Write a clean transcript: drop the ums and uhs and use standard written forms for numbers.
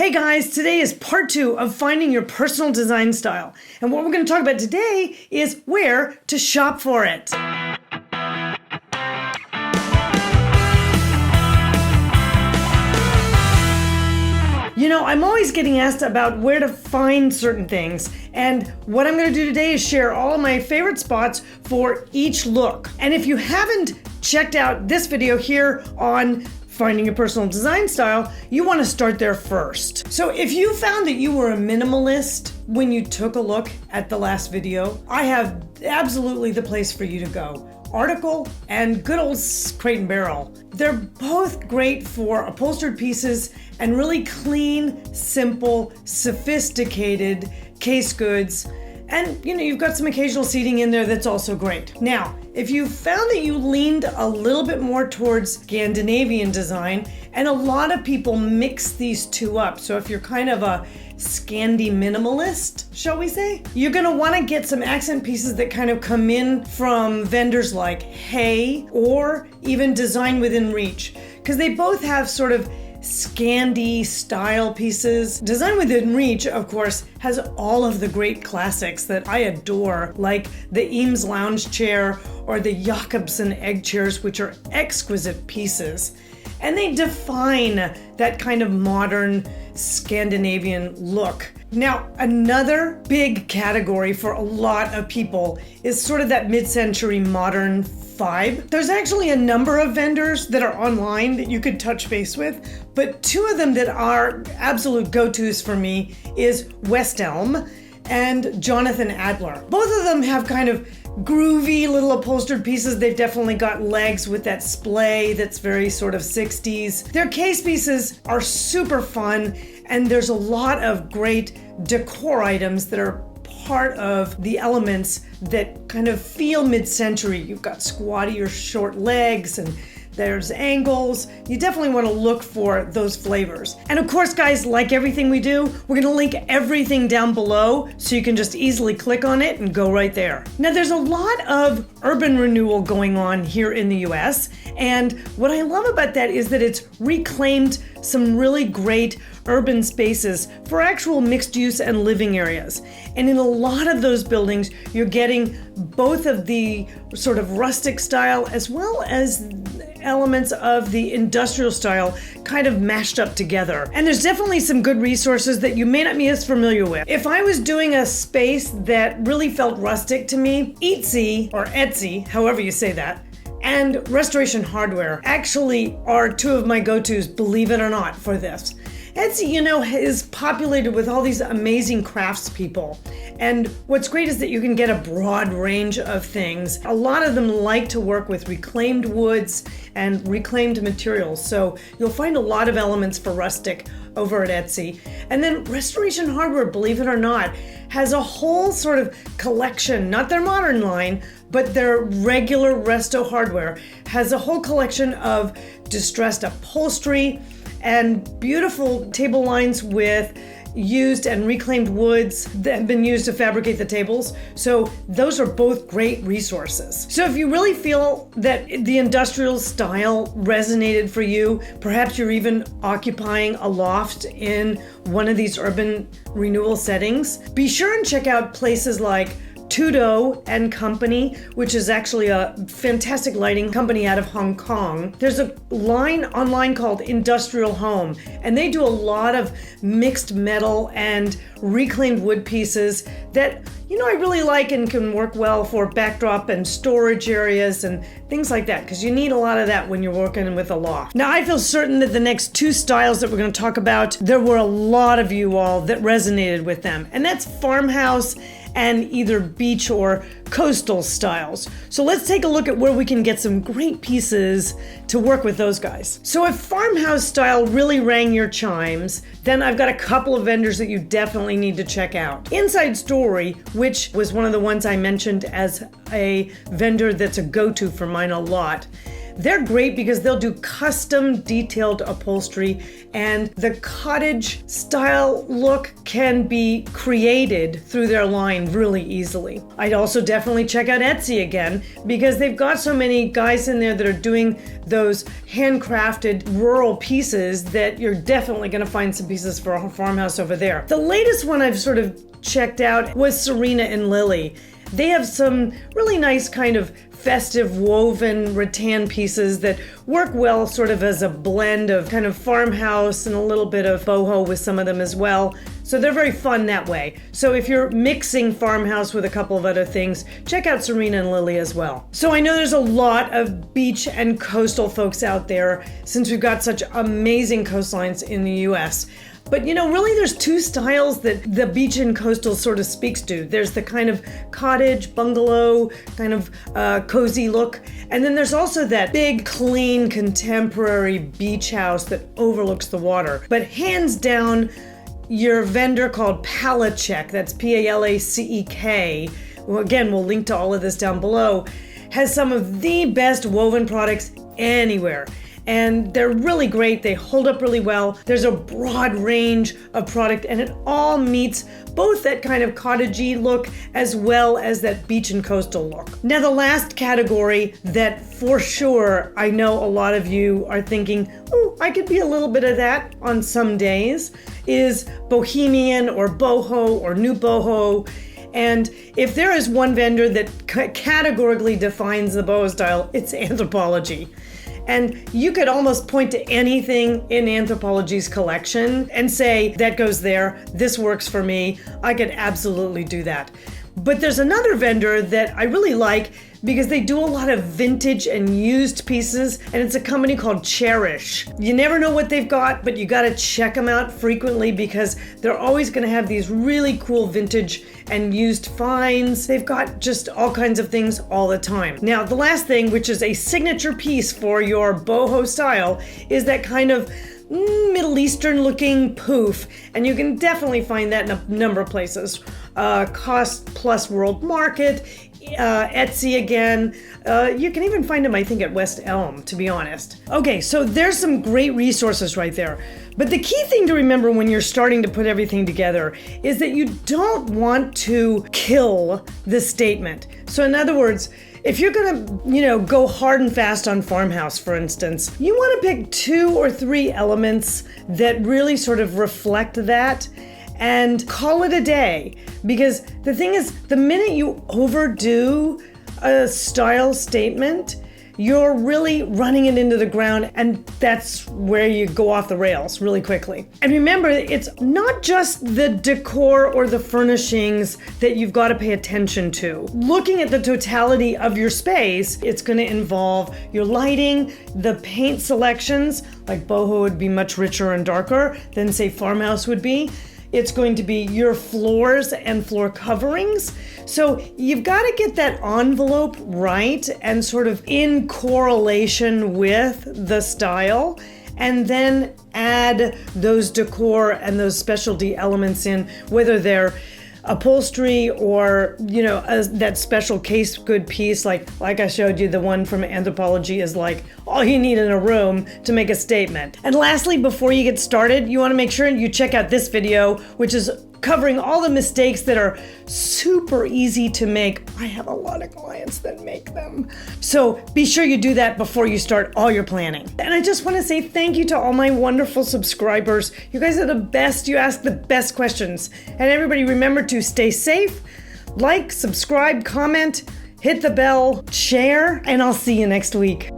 Hey guys, today is part 2 of finding your personal design style. And what we're going to talk about today is where to shop for it. You know, I'm always getting asked about where to find certain things, and what I'm going to do today is share all of my favorite spots for each look. And if you haven't checked out this video here on finding your personal design style, you want to start there first. So if you found that you were a minimalist when you took a look at the last video, I have absolutely the place for you to go. Article and good old Crate and Barrel. They're both great for upholstered pieces and really clean, simple, sophisticated case goods. And you know, you've got some occasional seating in there that's also great. Now, if you found that you leaned a little bit more towards Scandinavian design, and a lot of people mix these two up. So if you're kind of a Scandi minimalist, shall we say, you're gonna wanna get some accent pieces that kind of come in from vendors like Hay or even Design Within Reach, because they both have sort of Scandi style pieces. Design Within Reach, of course, has all of the great classics that I adore, like the Eames lounge chair or the Jakobsen egg chairs, which are exquisite pieces. And they define that kind of modern Scandinavian look. Now, another big category for a lot of people is sort of that mid-century modern vibe. There's actually a number of vendors that are online that you could touch base with, but two of them that are absolute go-tos for me is West Elm and Jonathan Adler. Both of them have kind of groovy little upholstered pieces. They've definitely got legs with that splay that's very sort of 60s. Their case pieces are super fun, and there's a lot of great decor items that are part of the elements that kind of feel mid-century. You've got squatty or short legs, and there's angles. You definitely want to look for those flavors. And of course, guys, like everything we do, we're going to link everything down below so you can just easily click on it and go right there. Now, there's a lot of urban renewal going on here in the US, and what I love about that is that it's reclaimed some really great urban spaces for actual mixed use and living areas. And in a lot of those buildings, you're getting both of the sort of rustic style as well as elements of the industrial style kind of mashed up together. And there's definitely some good resources that you may not be as familiar with. If I was doing a space that really felt rustic to me, Etsy, or Etsy, however you say that, and Restoration Hardware actually are two of my go-tos, believe it or not, for this. Etsy, you know, is populated with all these amazing craftspeople. And what's great is that you can get a broad range of things. A lot of them like to work with reclaimed woods and reclaimed materials. So you'll find a lot of elements for rustic over at Etsy. And then Restoration Hardware, believe it or not, has a whole sort of collection, not their modern line, but their regular resto hardware has a whole collection of distressed upholstery and beautiful table lines with used and reclaimed woods that have been used to fabricate the tables. So those are both great resources. So if you really feel that the industrial style resonated for you, perhaps you're even occupying a loft in one of these urban renewal settings, be sure and check out places like Tudo and Company, which is actually a fantastic lighting company out of Hong Kong. There's a line online called Industrial Home, and they do a lot of mixed metal and reclaimed wood pieces that, you know, I really like and can work well for backdrop and storage areas and things like that, because you need a lot of that when you're working with a loft. Now, I feel certain that the next two styles that we're going to talk about, there were a lot of you all that resonated with them, and that's Farmhouse and either beach or coastal styles. So let's take a look at where we can get some great pieces to work with those guys. So if Farmhouse style really rang your chimes, then I've got a couple of vendors that you definitely need to check out. Inside Story, which was one of the ones I mentioned as a vendor that's a go-to for mine a lot, They're great because they'll do custom detailed upholstery, and the cottage style look can be created through their line really easily. I'd also definitely check out Etsy again because they've got so many guys in there that are doing those handcrafted rural pieces that you're definitely going to find some pieces for a farmhouse over there. The latest one I've sort of checked out was Serena and Lily. They have some really nice kind of festive woven rattan pieces that work well sort of as a blend of kind of farmhouse and a little bit of boho with some of them as well. So they're very fun that way. So if you're mixing farmhouse with a couple of other things, check out Serena and Lily as well. So I know there's a lot of beach and coastal folks out there since we've got such amazing coastlines in the US. But you know, really there's two styles that the beach and coastal sort of speaks to. There's the kind of cottage, bungalow, kind of cozy look. And then there's also that big, clean, contemporary beach house that overlooks the water. But hands down, your vendor called Palecek, that's P-A-L-A-C-E-K, well, again, we'll link to all of this down below, has some of the best woven products anywhere. And they're really great. They hold up really well. There's a broad range of product, and it all meets both that kind of cottagey look as well as that beach and coastal look. Now, the last category that for sure I know a lot of you are thinking, oh, I could be a little bit of that on some days, is Bohemian or boho or new boho. And if there is one vendor that categorically defines the boho style, it's Anthropologie. And you could almost point to anything in Anthropologie's collection and say, that goes there, this works for me, I could absolutely do that. But there's another vendor that I really like because they do a lot of vintage and used pieces, and it's a company called Chairish. You never know what they've got, but you gotta check them out frequently because they're always gonna have these really cool vintage and used finds. They've got just all kinds of things all the time. Now, the last thing, which is a signature piece for your boho style, is that kind of Middle Eastern looking poof, and you can definitely find that in a number of places. Cost Plus World Market, Etsy again. You can even find them, I think, at West Elm, to be honest. Okay, so there's some great resources right there. But the key thing to remember when you're starting to put everything together is that you don't want to kill the statement. So in other words, if you're gonna, go hard and fast on farmhouse, for instance, you wanna pick 2 or 3 elements that really sort of reflect that and call it a day. Because the thing is, the minute you overdo a style statement, you're really running it into the ground, and that's where you go off the rails really quickly. And remember, it's not just the decor or the furnishings that you've got to pay attention to. Looking at the totality of your space, it's going to involve your lighting, the paint selections, like boho would be much richer and darker than, say, farmhouse would be. It's going to be your floors and floor coverings. So you've got to get that envelope right and sort of in correlation with the style, and then add those decor and those specialty elements in, whether they're upholstery or that special case good piece like I showed you. The one from Anthropologie is like all you need in a room to make a statement. And lastly, before you get started, you want to make sure you check out this video, which is covering all the mistakes that are super easy to make. I have a lot of clients that make them. So be sure you do that before you start all your planning. And I just want to say thank you to all my wonderful subscribers. You guys are the best. You ask the best questions. And everybody remember to stay safe, like, subscribe, comment, hit the bell, share, and I'll see you next week.